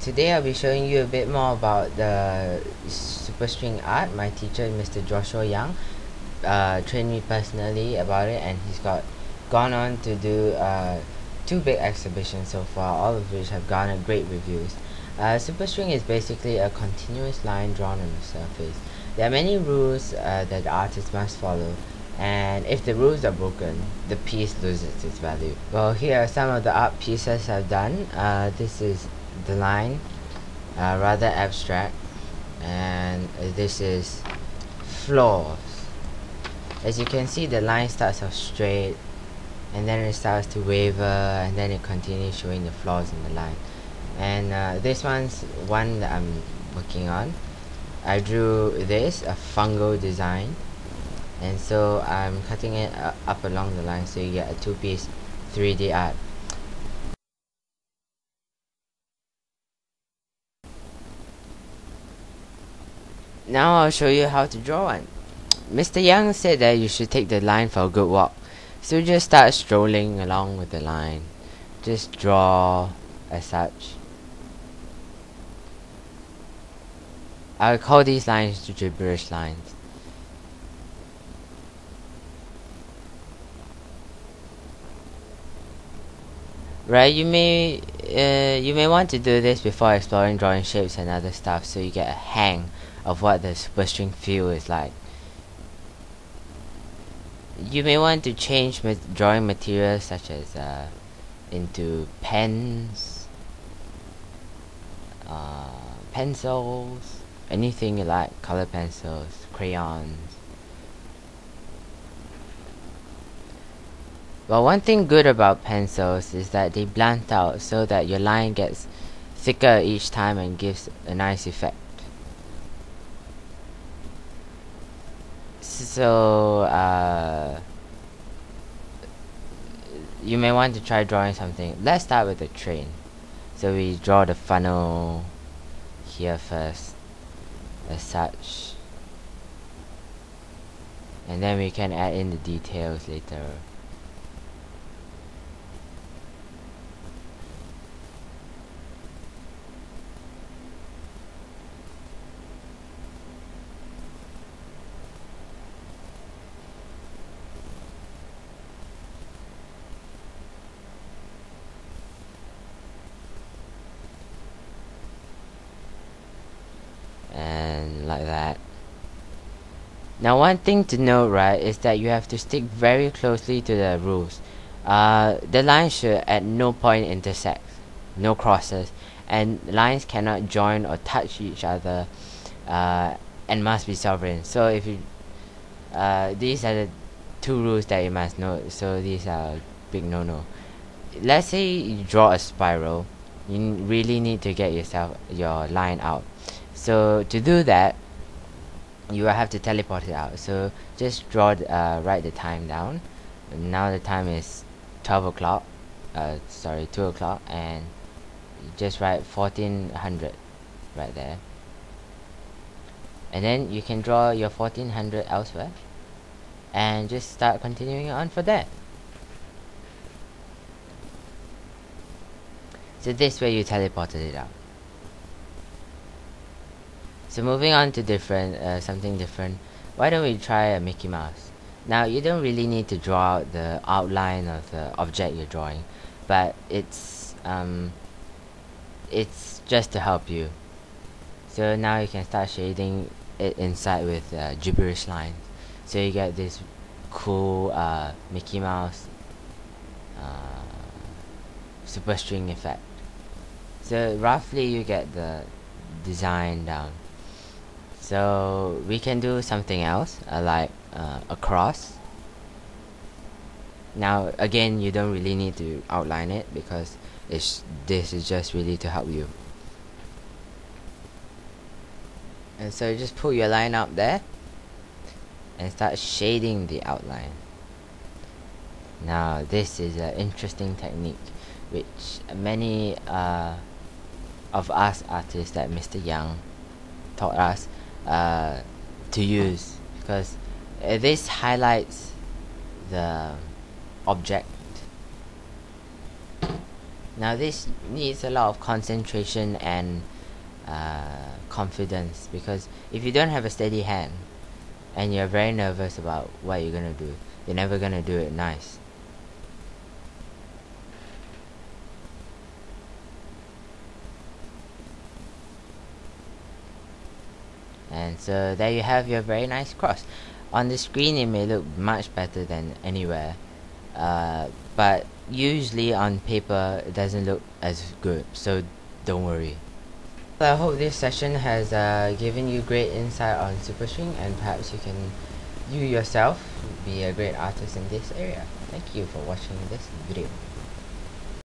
Today I'll be showing you a bit more about the Superstring Art. My teacher, Mr. Joshua Young, trained me personally about it, and he's gone on to do two big exhibitions so far, all of which have garnered great reviews. Superstring is basically a continuous line drawn on the surface. There are many rules that the artist must follow, and if the rules are broken, the piece loses its value. Well, here are some of the art pieces I've done. This is the line, rather abstract, and this is floors. As you can see, the line starts off straight, and then it starts to waver, and then it continues showing the flaws in the line. And this one's one that I'm working on. I drew this, a fungal design, and so I'm cutting it up along the line so you get a two-piece 3D art. Now I'll show you how to draw one. Mr. Young said that you should take the line for a good walk, so just start strolling along with the line. Just draw as such. I'll call these lines gibberish lines. Right, you may want to do this before exploring drawing shapes and other stuff, so you get a hang of what the Superstring feel is like. You may want to change drawing materials such as into pens, pencils, anything you like, color pencils, crayons. Well, one thing good about pencils is that they blunt out so that your line gets thicker each time and gives a nice effect. So you may want to try drawing something. Let's start with the train. So we draw the funnel here first, as such, and then we can add in the details later. And like that. Now, one thing to note, right, is that you have to stick very closely to the rules. The lines should at no point intersect, no crosses, and lines cannot join or touch each other, and must be sovereign. So if you these are the two rules that you must know, so these are big no-no. Let's say you draw a spiral, you really need to get your line out. So to do that, you will have to teleport it out. So just write the time down. Now the time is 12 o'clock, 2 o'clock, and just write 1400 right there. And then you can draw your 1400 elsewhere, and just start continuing on for that. So this way you teleported it out. So moving on to something different, why don't we try a Mickey Mouse? Now, you don't really need to draw out the outline of the object you're drawing, but it's just to help you. So now you can start shading it inside with gibberish lines, so you get this cool Mickey Mouse Superstring effect. So roughly you get the design down. So we can do something else, like a cross. Now again, you don't really need to outline it, because this is just really to help you. And so you just pull your line up there and start shading the outline. Now this is an interesting technique which many of us artists, like Mr. Young, taught us to use, because this highlights the object Now this needs a lot of concentration and confidence, because if you don't have a steady hand and you're very nervous about what you're gonna do, you're never gonna do it nice. And so there you have your very nice cross. On the screen it may look much better than anywhere, but usually on paper it doesn't look as good, so don't worry. I hope this session has given you great insight on Superstring, and perhaps you yourself be a great artist in this area. Thank you for watching this video.